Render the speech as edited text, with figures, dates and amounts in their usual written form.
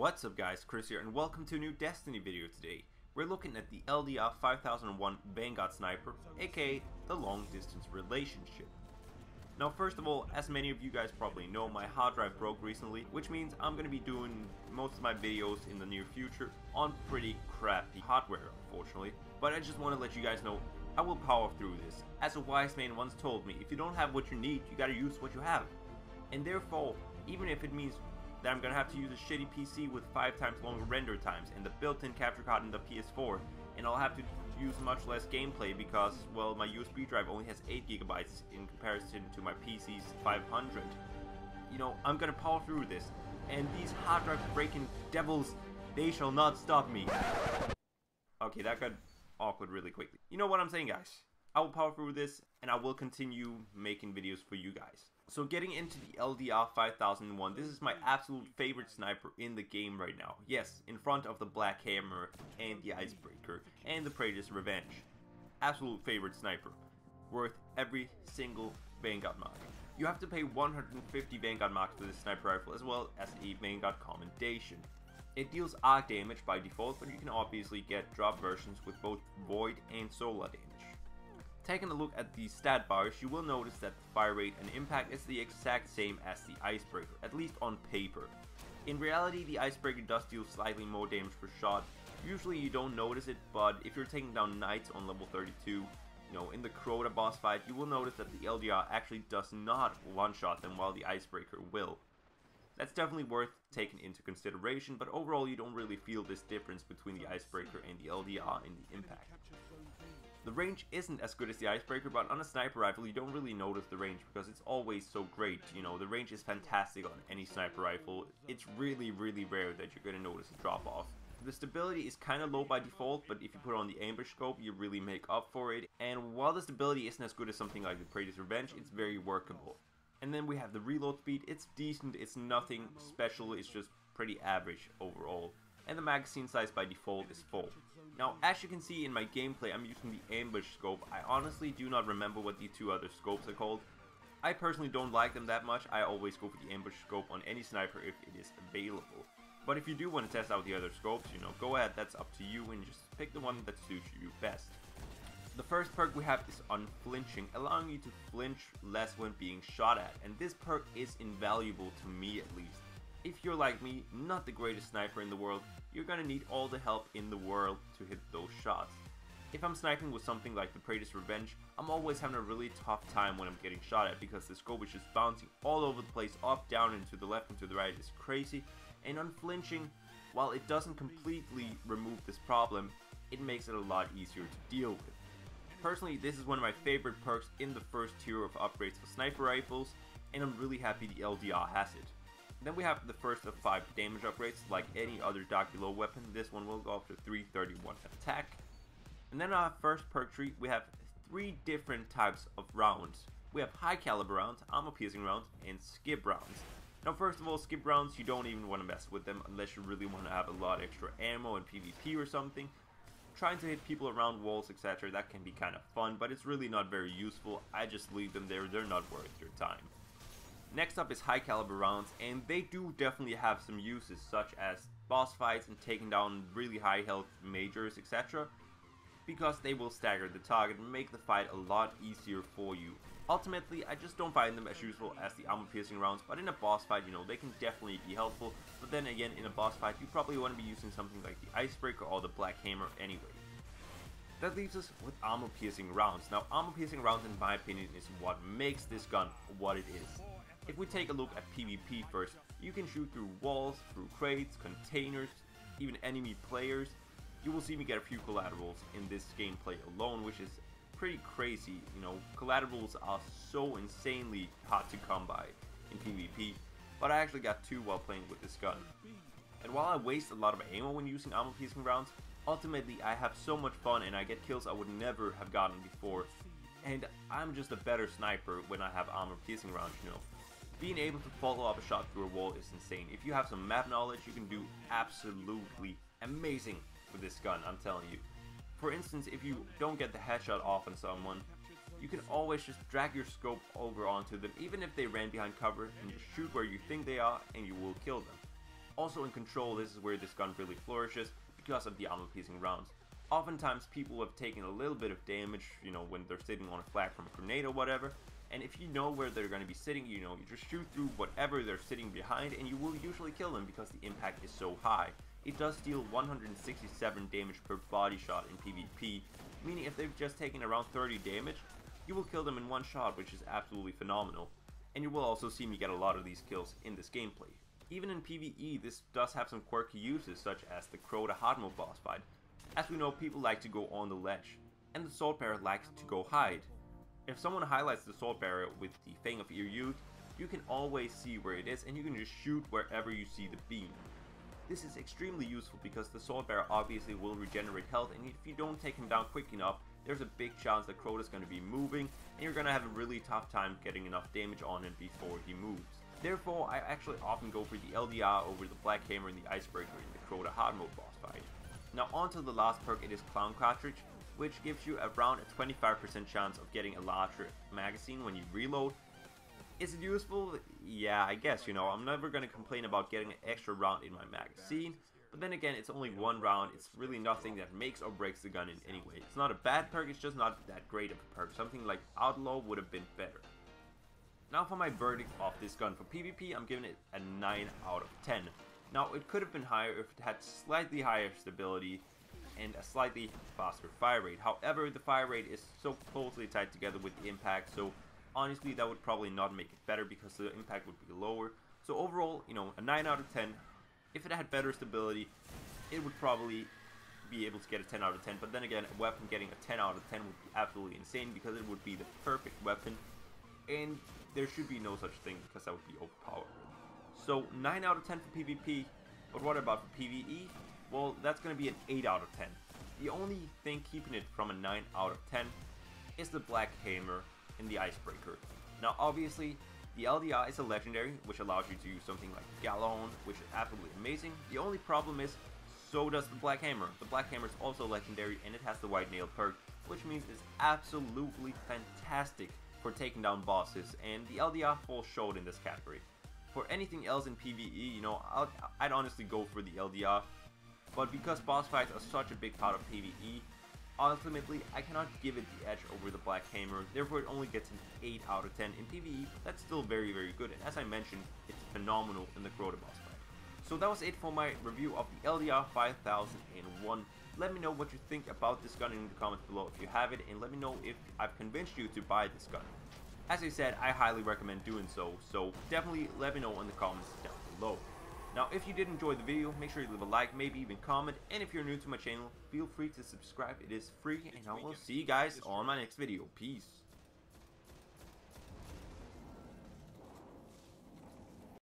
What's up guys, Chris here and welcome to a new Destiny video today. We're looking at the LDR 5001 Vanguard Sniper, aka the Long Distance Relationship. Now first of all, as many of you guys probably know, my hard drive broke recently, which means I'm going to be doing most of my videos in the near future on pretty crappy hardware, unfortunately. But I just want to let you guys know, I will power through this. As a wise man once told me, if you don't have what you need, you gotta use what you have. And therefore, even if it means that I'm gonna have to use a shitty PC with 5 times longer render times and the built-in capture card in the PS4, and I'll have to use much less gameplay because, well, my USB drive only has 8 GB in comparison to my PC's 500. You know, I'm gonna power through this, and these hard drive breaking devils, they shall not stop me. Okay, that got awkward really quickly. You know what I'm saying, guys? I will power through this, and I will continue making videos for you guys. So getting into the LDR 5001, this is my absolute favorite sniper in the game right now. Yes, in front of the Black Hammer, and the Icebreaker, and the Praetor's Revenge. Absolute favorite sniper. Worth every single Vanguard mark. You have to pay 150 Vanguard marks for this sniper rifle, as well as a Vanguard commendation. It deals arc damage by default, but you can obviously get drop versions with both void and solar damage. Taking a look at the stat bars, you will notice that the fire rate and impact is the exact same as the Icebreaker, at least on paper. In reality, the Icebreaker does deal slightly more damage per shot. Usually you don't notice it, but if you're taking down knights on level 32, you know, in the Crota boss fight, you will notice that the LDR actually does not one-shot them while the Icebreaker will. That's definitely worth taking into consideration, but overall you don't really feel this difference between the Icebreaker and the LDR in the impact. The range isn't as good as the Icebreaker, but on a sniper rifle you don't really notice the range because it's always so great. You know, the range is fantastic on any sniper rifle. It's really rare that you're going to notice a drop off. The stability is kind of low by default, but if you put on the ambush scope you really make up for it. And while the stability isn't as good as something like the Praetor's Revenge, it's very workable. And then we have the reload speed. It's decent, it's nothing special, it's just pretty average overall. And the magazine size by default is full. Now, as you can see in my gameplay, I'm using the ambush scope. I honestly do not remember what the two other scopes are called. I personally don't like them that much. I always go for the ambush scope on any sniper if it is available. But if you do want to test out the other scopes, you know, go ahead, that's up to you, and just pick the one that suits you best. The first perk we have is Unflinching, allowing you to flinch less when being shot at, and this perk is invaluable to me at least. If you're like me, not the greatest sniper in the world, you're gonna need all the help in the world to hit those shots. If I'm sniping with something like the Praetor's Revenge, I'm always having a really tough time when I'm getting shot at because the scope is just bouncing all over the place, up, down, and to the left and to the right. It's crazy. And Unflinching, while it doesn't completely remove this problem, it makes it a lot easier to deal with. Personally, this is one of my favorite perks in the first tier of upgrades for sniper rifles, and I'm really happy the LDR has it. Then we have the first of 5 damage upgrades. Like any other Dark Below weapon, this one will go up to 331 attack. And then our first perk tree, we have 3 different types of rounds. We have high caliber rounds, armor piercing rounds, and skip rounds. Now first of all, skip rounds, you don't even want to mess with them unless you really want to have a lot extra ammo in PvP or something. Trying to hit people around walls, etc., that can be kind of fun, but it's really not very useful. I just leave them there, they're not worth your time. Next up is high caliber rounds, and they do definitely have some uses, such as boss fights and taking down really high health majors, etc. because they will stagger the target and make the fight a lot easier for you. Ultimately, I just don't find them as useful as the armor piercing rounds, but in a boss fight, you know, they can definitely be helpful. But then again, in a boss fight, you probably want to be using something like the Icebreaker or the Black Hammer anyway. That leaves us with armor piercing rounds. Now, armor piercing rounds, in my opinion, is what makes this gun what it is. If we take a look at PvP first, you can shoot through walls, through crates, containers, even enemy players. You will see me get a few collaterals in this gameplay alone, which is pretty crazy. You know, collaterals are so insanely hard to come by in PvP, but I actually got 2 while playing with this gun. And while I waste a lot of ammo when using armor piercing rounds, ultimately I have so much fun and I get kills I would never have gotten before. And I'm just a better sniper when I have armor piercing rounds, you know. Being able to follow up a shot through a wall is insane. If you have some map knowledge, you can do absolutely amazing with this gun, I'm telling you. For instance, if you don't get the headshot off on someone, you can always just drag your scope over onto them, even if they ran behind cover, and just shoot where you think they are and you will kill them. Also in control, this is where this gun really flourishes because of the armor piercing rounds. Oftentimes people have taken a little bit of damage, you know, when they're sitting on a flag from a grenade or whatever, and if you know where they're going to be sitting, you know, you just shoot through whatever they're sitting behind and you will usually kill them because the impact is so high. It does deal 167 damage per body shot in PvP, meaning if they've just taken around 30 damage, you will kill them in one shot, which is absolutely phenomenal. And you will also see me get a lot of these kills in this gameplay. Even in PvE, this does have some quirky uses, such as the Crow to hard mode boss fight. As we know, people like to go on the ledge, and the sword bearer likes to go hide. If someone highlights the sword bearer with the Fang of Ear Youth, you can always see where it is and you can just shoot wherever you see the beam. This is extremely useful because the sword bearer obviously will regenerate health, and if you don't take him down quick enough, there's a big chance that Crow is going to be moving and you're going to have a really tough time getting enough damage on him before he moves. Therefore, I actually often go for the LDR over the Black Hammer and the Icebreaker in the Crow to hard mode boss fight. Now onto the last perk, it is Clown Cartridge, which gives you around a 25% chance of getting a larger magazine when you reload. Is it useful? Yeah, I guess, you know, I'm never going to complain about getting an extra round in my magazine, but then again, it's only one round, it's really nothing that makes or breaks the gun in any way. It's not a bad perk, it's just not that great of a perk. Something like Outlaw would have been better. Now for my verdict of this gun for PvP, I'm giving it a 9 out of 10. Now it could have been higher if it had slightly higher stability and a slightly faster fire rate. However, the fire rate is so closely tied together with the impact, so honestly that would probably not make it better because the impact would be lower. So overall, you know, a 9 out of 10. If it had better stability, it would probably be able to get a 10 out of 10, but then again, a weapon getting a 10 out of 10 would be absolutely insane because it would be the perfect weapon, and there should be no such thing because that would be overpowered. So 9 out of 10 for PvP, but what about for PvE? Well, that's going to be an 8 out of 10. The only thing keeping it from a 9 out of 10 is the Black Hammer and the Icebreaker. Now obviously, the LDR is a legendary, which allows you to use something like Gallon, which is absolutely amazing. The only problem is, so does the Black Hammer. The Black Hammer is also legendary and it has the White Nail perk, which means it's absolutely fantastic for taking down bosses, and the LDR falls short in this category. For anything else in PvE, you know, I'd honestly go for the LDR, but because boss fights are such a big part of PvE, ultimately I cannot give it the edge over the Black Hammer, therefore it only gets an 8 out of 10 in PvE. That's still very, very good, and as I mentioned, it's phenomenal in the Crota boss fight. So that was it for my review of the LDR 5001. Let me know what you think about this gun in the comments below if you have it, and let me know if I've convinced you to buy this gun. As I said, I highly recommend doing so definitely let me know in the comments down below. Now if you did enjoy the video, make sure you leave a like, maybe even comment, and if you're new to my channel, feel free to subscribe, it is free, and I will see you guys on my next video. Peace.